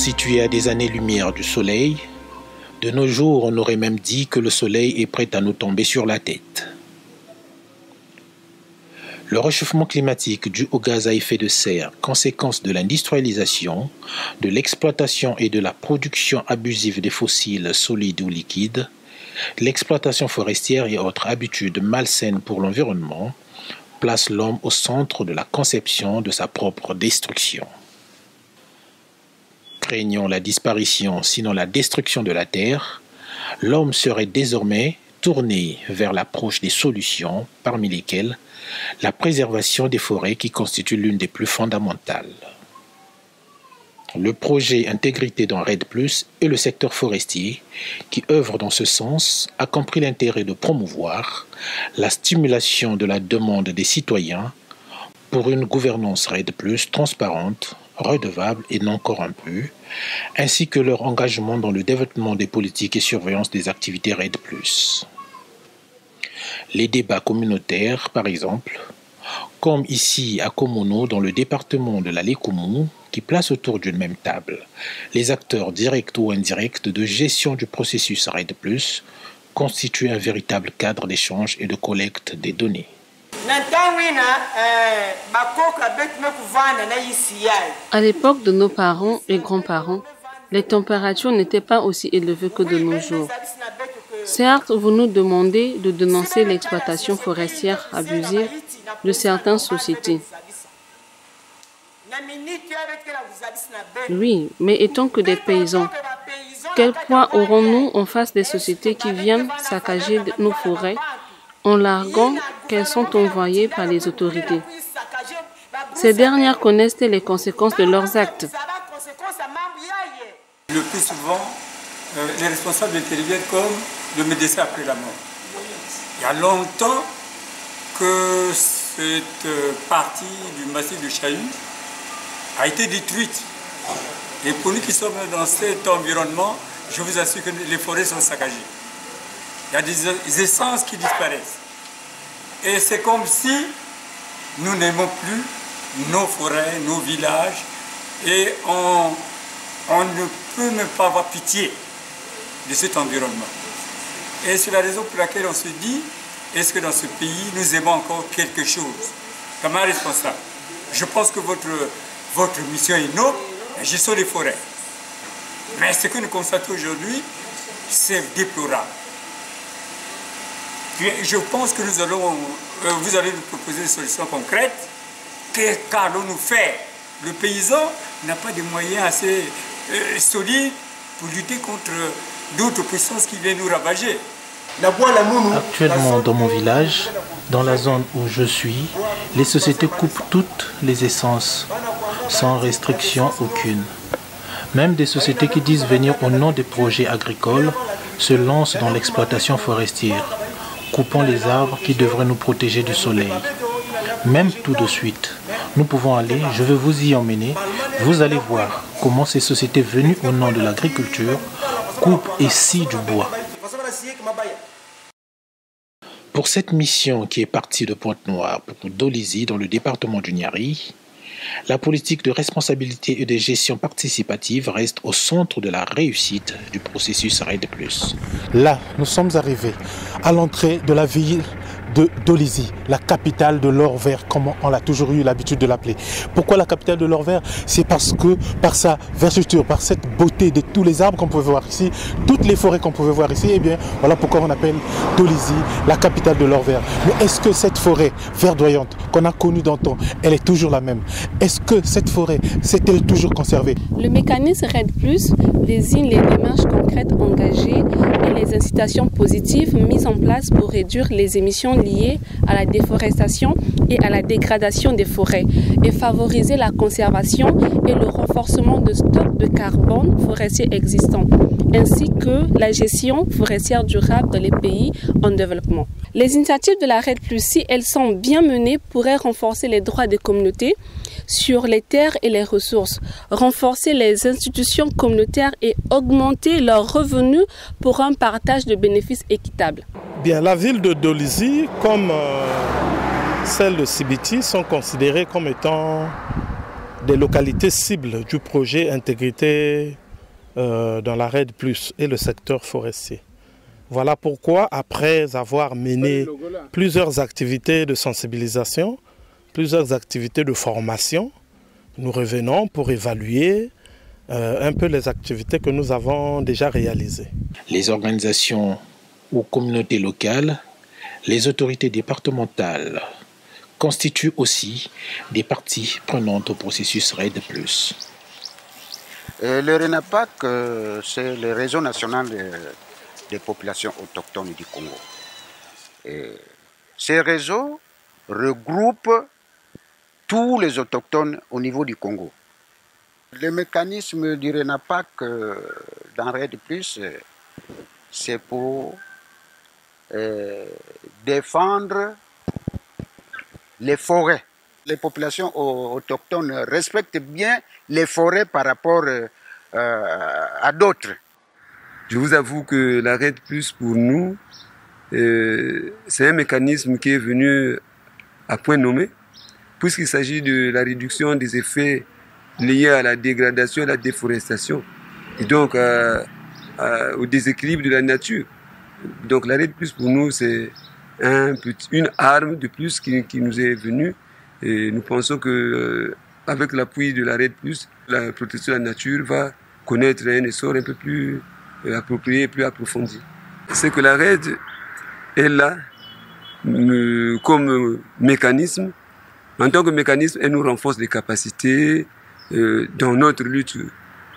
située à des années-lumière du soleil, de nos jours on aurait même dit que le soleil est prêt à nous tomber sur la tête. Le réchauffement climatique dû aux gaz à effet de serre, conséquence de l'industrialisation, de l'exploitation et de la production abusive des fossiles solides ou liquides, l'exploitation forestière et autres habitudes malsaines pour l'environnement, place l'homme au centre de la conception de sa propre destruction. Craignant la disparition, sinon la destruction de la Terre, l'homme serait désormais tourné vers l'approche des solutions, parmi lesquelles la préservation des forêts qui constitue l'une des plus fondamentales. Le projet Intégrité dans RED+, et le secteur forestier, qui œuvre dans ce sens, a compris l'intérêt de promouvoir la stimulation de la demande des citoyens pour une gouvernance RED+, transparente, redevable et non corrompue, ainsi que leur engagement dans le développement des politiques et surveillance des activités RED+. Les débats communautaires, par exemple, comme ici à Komono, dans le département de la Lékoumou, qui placent autour d'une même table les acteurs directs ou indirects de gestion du processus RED+, constituent un véritable cadre d'échange et de collecte des données. À l'époque de nos parents et grands-parents, les températures n'étaient pas aussi élevées que de nos jours. Certes, vous nous demandez de dénoncer l'exploitation forestière abusive de certaines sociétés. Oui, mais étant que des paysans, quel poids aurons-nous en face des sociétés qui viennent saccager nos forêts en larguant qu'elles sont envoyées par les autorités? Ces dernières connaissent-elles les conséquences de leurs actes? Le plus souvent, les responsables interviennent comme le médecin après la mort. Il y a longtemps que cette partie du massif de Chahut a été détruite. Et pour nous qui sommes dans cet environnement, je vous assure que les forêts sont saccagées. Il y a des essences qui disparaissent. Et c'est comme si nous n'aimons plus nos forêts, nos villages, et on ne peut même pas avoir pitié de cet environnement. Et c'est la raison pour laquelle on se dit, est-ce que dans ce pays, nous aimons encore quelque chose? Comme un responsable, je pense que votre mission est noble, la gestion des forêts. Mais ce que nous constatons aujourd'hui, c'est déplorable. Je pense que vous allez nous proposer des solutions concrètes. Qu'allons-nous faire? Le paysan n'a pas de moyens assez solides pour lutter contre d'autres puissances qui viennent nous ravager. Actuellement, dans mon village, dans la zone où je suis, les sociétés coupent toutes les essences, sans restriction aucune. Même des sociétés qui disent venir au nom des projets agricoles se lancent dans l'exploitation forestière, coupant les arbres qui devraient nous protéger du soleil. Même tout de suite, nous pouvons aller, je vais vous y emmener, vous allez voir comment ces sociétés venues au nom de l'agriculture coupent et scient du bois. Pour cette mission qui est partie de Pointe-Noire pour Dolizy dans le département du Niari, la politique de responsabilité et de gestion participative reste au centre de la réussite du processus RED+. Là, nous sommes arrivés à l'entrée de la ville de Dolizy, la capitale de l'or vert, comme on a toujours eu l'habitude de l'appeler. Pourquoi la capitale de l'or vert? C'est parce que par sa vergeture, par cette beauté de tous les arbres qu'on pouvait voir ici, toutes les forêts qu'on pouvait voir ici, et bien voilà pourquoi on appelle Dolizy la capitale de l'or vert. Mais est-ce que cette forêt verdoyante qu'on a connue d'antan, elle est toujours la même? Est-ce que cette forêt s'est-elle toujours conservée? Le mécanisme RED+, désigne les démarches concrètes engagées et les incitations positives mises en place pour réduire les émissions liées à la déforestation et à la dégradation des forêts et favoriser la conservation et le renforcement de stocks de carbone forestier existants, ainsi que la gestion forestière durable dans les pays en développement. Les initiatives de la RED+, si elles sont bien menées, pourraient renforcer les droits des communautés sur les terres et les ressources, renforcer les institutions communautaires et augmenter leurs revenus pour un partage de bénéfices équitable. Bien, la ville de Dolizy, comme celle de Sibiti, sont considérées comme étant des localités cibles du projet Intégrité dans la RED+ et le secteur forestier. Voilà pourquoi, après avoir mené plusieurs activités de sensibilisation, plusieurs activités de formation, nous revenons pour évaluer un peu les activités que nous avons déjà réalisées. Les organisations ou communautés locales, les autorités départementales constituent aussi des parties prenantes au processus RED+. Le RENAPAC, c'est le réseau national des populations autochtones du Congo. Ces réseaux regroupent tous les autochtones au niveau du Congo. Le mécanisme du RENAPAC dans RED+, c'est pour défendre les forêts. Les populations autochtones respectent bien les forêts par rapport à d'autres. Je vous avoue que la RED+ pour nous, c'est un mécanisme qui est venu à point nommé, puisqu'il s'agit de la réduction des effets liés à la dégradation et à la déforestation, et donc au déséquilibre de la nature. Donc la RED+ pour nous, c'est une arme de plus qui nous est venue, et nous pensons que avec l'appui de la RED+, la protection de la nature va connaître un essor un peu plus approprié et plus approfondi. C'est que la RED est là comme mécanisme. En tant que mécanisme, elle nous renforce les capacités dans notre lutte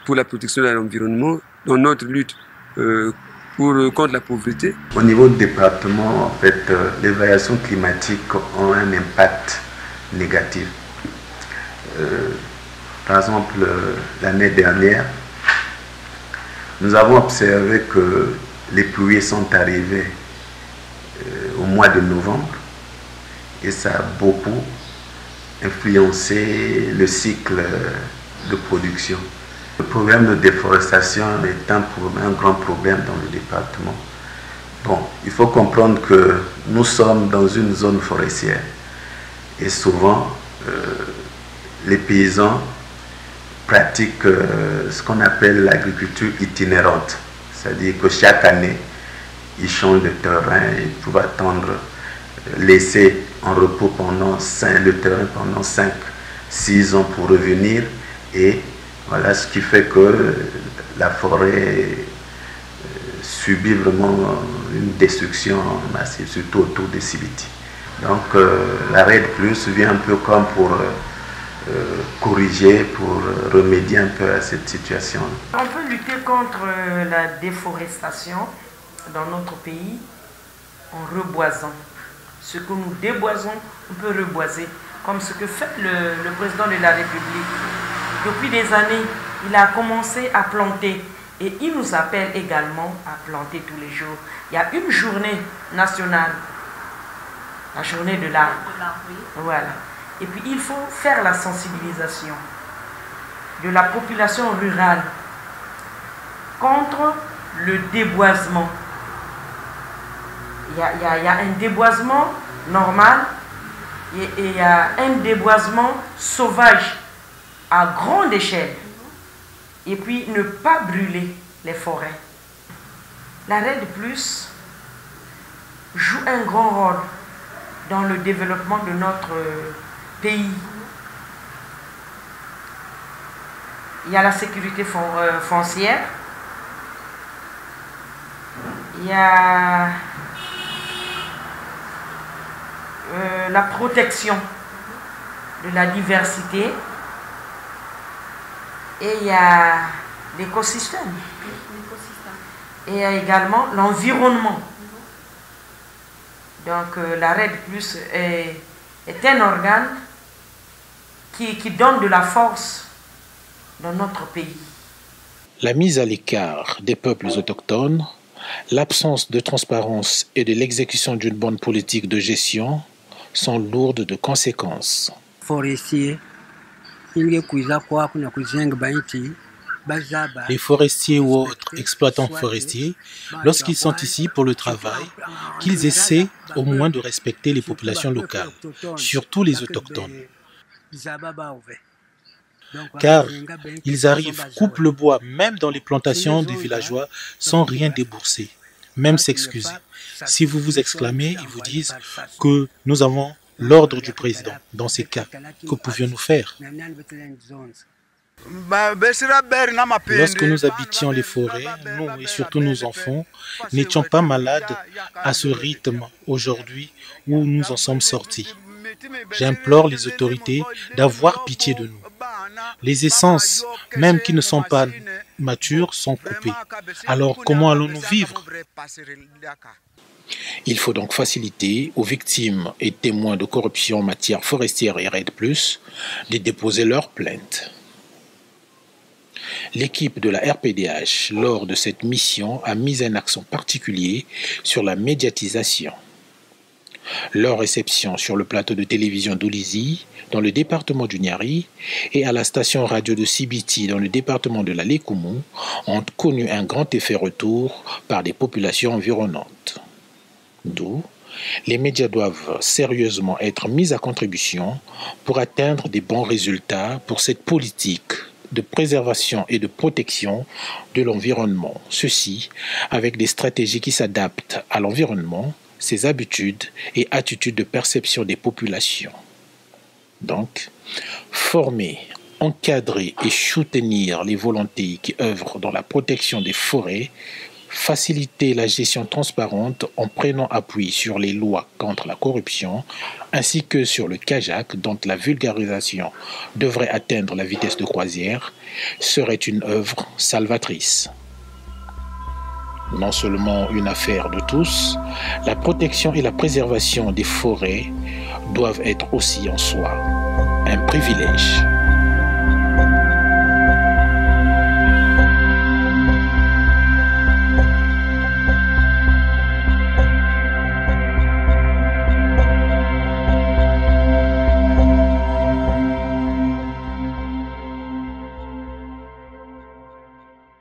pour la protection de l'environnement, dans notre lutte contre la pauvreté. Au niveau du département, en fait, les variations climatiques ont un impact négatif. Par exemple, l'année dernière, nous avons observé que les pluies sont arrivées au mois de novembre et ça a beaucoup influencé le cycle de production. Le problème de déforestation est un grand problème dans le département. Bon, il faut comprendre que nous sommes dans une zone forestière et souvent les paysans pratiquent ce qu'on appelle l'agriculture itinérante. C'est-à-dire que chaque année, ils changent de terrain et peuvent attendre, laisser en repos le terrain pendant 5-6 ans pour revenir. Et voilà ce qui fait que la forêt subit vraiment une destruction massive, surtout autour des Sibiti. Donc la RED+ vient un peu comme pour corriger, pour remédier un peu à cette situation. On peut lutter contre la déforestation dans notre pays en reboisant. Ce que nous déboisons, on peut reboiser, comme ce que fait le président de la République. Depuis des années, il a commencé à planter et il nous appelle également à planter tous les jours. Il y a une journée nationale, la journée de l'arbre. Voilà. Et puis il faut faire la sensibilisation de la population rurale contre le déboisement. Il y a un déboisement normal et il y a un déboisement sauvage à grande échelle. Et puis ne pas brûler les forêts. La RED+ joue un grand rôle dans le développement de notre pays. Il y a la sécurité foncière, il y a la protection de la diversité et il y a l'écosystème. Et il y a également l'environnement. Donc la RED+ est un organe qui donne de la force dans notre pays. La mise à l'écart des peuples autochtones, l'absence de transparence et de l'exécution d'une bonne politique de gestion sont lourdes de conséquences. Les forestiers ou autres exploitants forestiers, lorsqu'ils sont ici pour le travail, qu'ils essaient au moins de respecter les populations locales, surtout les autochtones. car ils arrivent, coupent le bois même dans les plantations des villageois sans rien débourser, même s'excuser. Si vous vous exclamez, ils vous disent que nous avons l'ordre du président. Dans ces cas, que pouvions-nous faire? Lorsque nous habitions les forêts, nous et surtout nos enfants, n'étions pas malades à ce rythme aujourd'hui où nous en sommes sortis. J'implore les autorités d'avoir pitié de nous. Les essences, même qui ne sont pas matures, sont coupées. Alors comment allons-nous vivre? Il faut donc faciliter aux victimes et témoins de corruption en matière forestière et REDD+, de déposer leurs plaintes. L'équipe de la RPDH, lors de cette mission, a mis un accent particulier sur la médiatisation. Leur réception sur le plateau de télévision d'Olizi, dans le département du Niari, et à la station radio de Sibiti, dans le département de la Lékoumou, ont connu un grand effet retour par des populations environnantes. D'où, les médias doivent sérieusement être mis à contribution pour atteindre des bons résultats pour cette politique de préservation et de protection de l'environnement. Ceci avec des stratégies qui s'adaptent à l'environnement, ses habitudes et attitudes de perception des populations. Donc, former, encadrer et soutenir les volontés qui œuvrent dans la protection des forêts, faciliter la gestion transparente en prenant appui sur les lois contre la corruption, ainsi que sur le CAJAC dont la vulgarisation devrait atteindre la vitesse de croisière, serait une œuvre salvatrice. Non seulement une affaire de tous, la protection et la préservation des forêts doivent être aussi en soi un privilège.